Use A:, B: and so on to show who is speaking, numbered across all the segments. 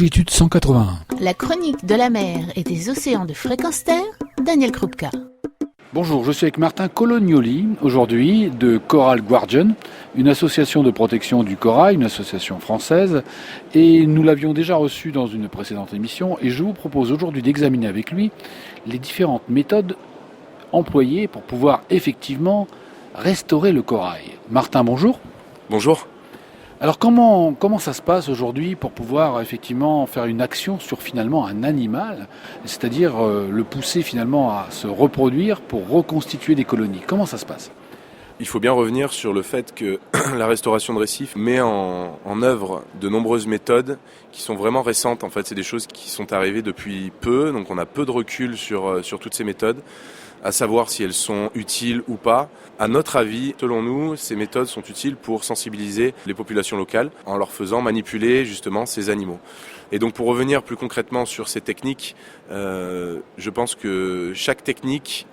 A: Longitude 181.
B: La chronique de la mer et des océans de Fréquence Terre, Daniel Krupka.
A: Bonjour, je suis avec Martin Colognoli, aujourd'hui de Coral Guardian, une association de protection du corail, une association française, et nous l'avions déjà reçu dans une précédente émission, et je vous propose aujourd'hui d'examiner avec lui les différentes méthodes employées pour pouvoir effectivement restaurer le corail. Martin, bonjour.
C: Bonjour.
A: Alors comment ça se passe aujourd'hui pour pouvoir effectivement faire une action sur finalement un animal, c'est-à-dire le pousser finalement à se reproduire pour reconstituer des colonies? Comment ça se passe?
C: Il faut bien revenir sur le fait que la restauration de récifs met en œuvre de nombreuses méthodes qui sont vraiment récentes. En fait, c'est des choses qui sont arrivées depuis peu, donc on a peu de recul sur toutes ces méthodes, à savoir si elles sont utiles ou pas. À notre avis, selon nous, ces méthodes sont utiles pour sensibiliser les populations locales en leur faisant manipuler justement ces animaux. Et donc pour revenir plus concrètement sur ces techniques, je pense que chaque technique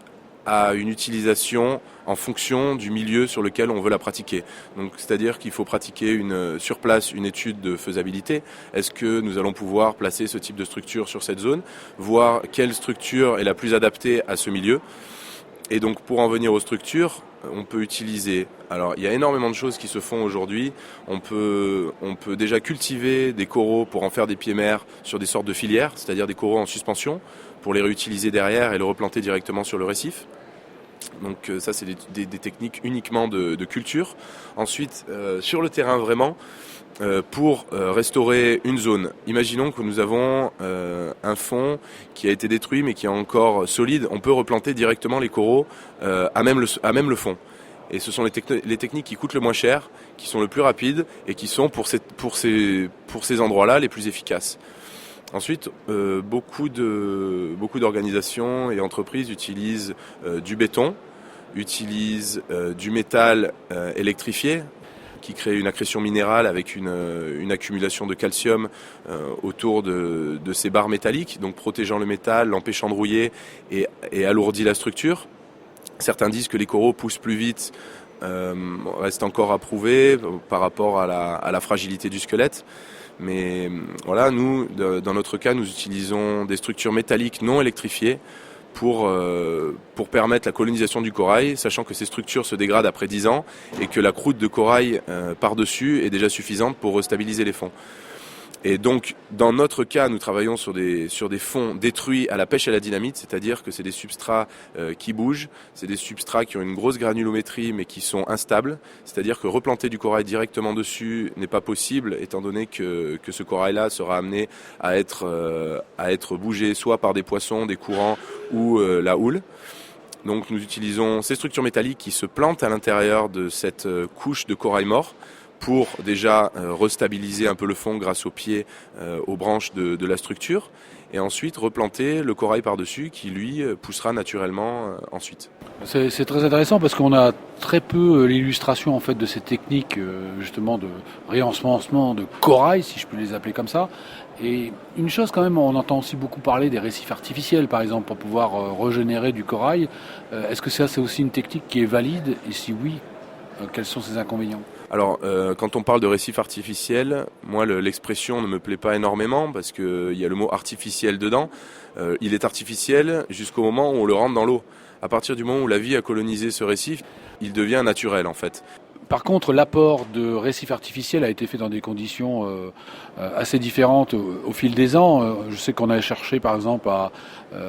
C: a une utilisation en fonction du milieu sur lequel on veut la pratiquer. Donc, c'est-à-dire qu'il faut pratiquer sur place une étude de faisabilité. Est-ce que nous allons pouvoir placer ce type de structure sur cette zone, voir quelle structure est la plus adaptée à ce milieu. Et donc pour en venir aux structures, on peut utiliser, alors il y a énormément de choses qui se font aujourd'hui, on peut déjà cultiver des coraux pour en faire des pieds-mers sur des sortes de filières, c'est-à-dire des coraux en suspension, pour les réutiliser derrière et le replanter directement sur le récif. Donc ça c'est des techniques uniquement de culture. Ensuite, sur le terrain vraiment, pour restaurer une zone. Imaginons que nous avons un fond qui a été détruit mais qui est encore solide. On peut replanter directement les coraux à même le fond. Et ce sont les techniques qui coûtent le moins cher, qui sont le plus rapides et qui sont pour ces endroits-là les plus efficaces. Ensuite, beaucoup d'organisations et entreprises utilisent du béton, utilisent du métal électrifié, qui crée une accrétion minérale avec une accumulation de calcium autour de ces barres métalliques, donc protégeant le métal, l'empêchant de rouiller et alourdit la structure. Certains disent que les coraux poussent plus vite, reste encore à prouver par rapport à la fragilité du squelette. Mais voilà, nous, dans notre cas, nous utilisons des structures métalliques non électrifiées pour permettre la colonisation du corail, sachant que ces structures se dégradent après 10 ans et que la croûte de corail par-dessus est déjà suffisante pour restabiliser les fonds. Et donc, dans notre cas, nous travaillons sur des fonds détruits à la pêche et à la dynamite, c'est-à-dire que c'est des substrats qui bougent, c'est des substrats qui ont une grosse granulométrie mais qui sont instables, c'est-à-dire que replanter du corail directement dessus n'est pas possible, étant donné que ce corail-là sera amené à être bougé soit par des poissons, des courants ou la houle. Donc nous utilisons ces structures métalliques qui se plantent à l'intérieur de cette couche de corail mort, pour déjà restabiliser un peu le fond grâce aux pieds, aux branches de la structure, et ensuite replanter le corail par-dessus qui lui poussera naturellement ensuite.
A: C'est très intéressant parce qu'on a très peu l'illustration en fait de ces techniques justement de réensemencement de corail, si je peux les appeler comme ça. Et une chose quand même, on entend aussi beaucoup parler des récifs artificiels par exemple pour pouvoir régénérer du corail. Est-ce que ça c'est aussi une technique qui est valide et si oui, quels sont ses inconvénients?
C: Alors, quand on parle de récif artificiel, moi l'expression ne me plaît pas énormément parce qu'il y a le mot artificiel dedans. Il est artificiel jusqu'au moment où on le rentre dans l'eau. À partir du moment où la vie a colonisé ce récif, il devient naturel en fait.
A: Par contre, l'apport de récifs artificiels a été fait dans des conditions assez différentes au fil des ans. Je sais qu'on a cherché, par exemple, à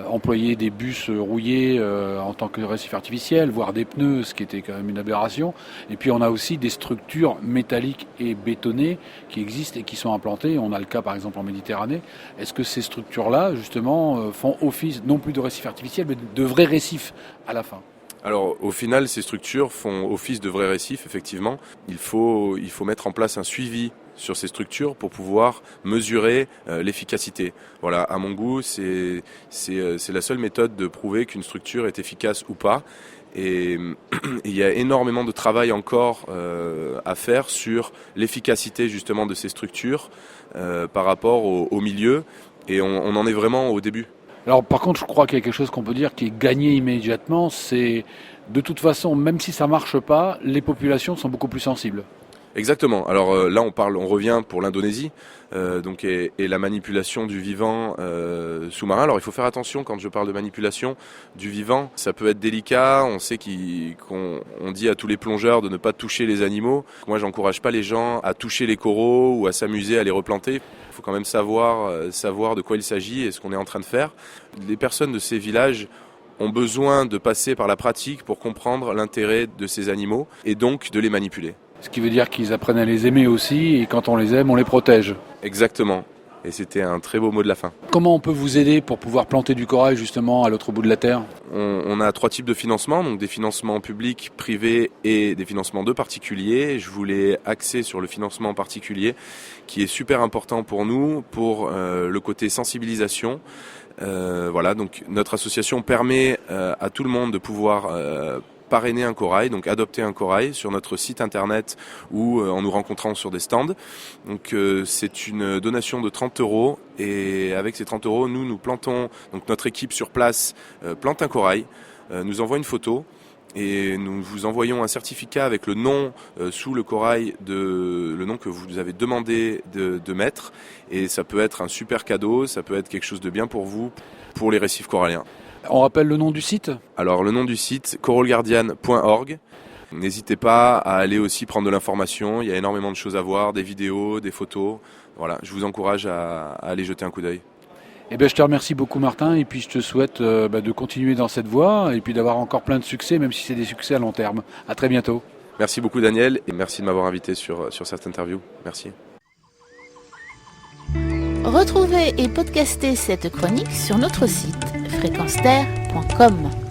A: employer des bus rouillés en tant que récif artificiel, voire des pneus, ce qui était quand même une aberration. Et puis, on a aussi des structures métalliques et bétonnées qui existent et qui sont implantées. On a le cas, par exemple, en Méditerranée. Est-ce que ces structures-là, justement, font office non plus de récifs artificiels, mais de vrais récifs à la fin ?
C: Alors au final, ces structures font office de vrais récifs, effectivement. Il faut mettre en place un suivi sur ces structures pour pouvoir mesurer l'efficacité. Voilà, à mon goût, c'est la seule méthode de prouver qu'une structure est efficace ou pas. Et il y a énormément de travail encore à faire sur l'efficacité justement de ces structures par rapport au milieu. Et on en est vraiment au début.
A: Alors par contre, je crois qu'il y a quelque chose qu'on peut dire qui est gagné immédiatement, c'est de toute façon, même si ça marche pas, les populations sont beaucoup plus sensibles.
C: Exactement. Alors là, on revient pour l'Indonésie, et la manipulation du vivant sous-marin. Alors il faut faire attention quand je parle de manipulation du vivant. Ça peut être délicat. On sait qu'on dit à tous les plongeurs de ne pas toucher les animaux. Moi, j'encourage pas les gens à toucher les coraux ou à s'amuser à les replanter. Il faut quand même savoir de quoi il s'agit et ce qu'on est en train de faire. Les personnes de ces villages ont besoin de passer par la pratique pour comprendre l'intérêt de ces animaux et donc de les manipuler.
A: Ce qui veut dire qu'ils apprennent à les aimer aussi, et quand on les aime, on les protège.
C: Exactement. Et c'était un très beau mot de la fin.
A: Comment on peut vous aider pour pouvoir planter du corail justement à l'autre bout de la Terre ?
C: On a 3 types de financement, donc des financements publics, privés et des financements de particuliers. Je voulais axer sur le financement particulier qui est super important pour nous, pour le côté sensibilisation. Donc notre association permet à tout le monde de pouvoir parrainer un corail, donc adopter un corail sur notre site internet ou en nous rencontrant sur des stands. Donc c'est une donation de 30 € et avec ces 30 €, nous plantons, donc notre équipe sur place plante un corail, nous envoie une photo et nous vous envoyons un certificat avec le nom sous le corail, le nom que vous avez demandé de mettre, et ça peut être un super cadeau, ça peut être quelque chose de bien pour vous, pour les récifs coralliens.
A: On rappelle le nom du site ?
C: Alors le nom du site, coralguardian.org. N'hésitez pas à aller aussi prendre de l'information, il y a énormément de choses à voir, des vidéos, des photos. Voilà, je vous encourage à aller jeter un coup d'œil.
A: Eh bien, je te remercie beaucoup Martin, et puis je te souhaite de continuer dans cette voie et puis d'avoir encore plein de succès, même si c'est des succès à long terme. À très bientôt.
C: Merci beaucoup Daniel, et merci de m'avoir invité sur cette interview. Merci.
B: Retrouvez et podcastez cette chronique sur notre site fréquenceterre.com.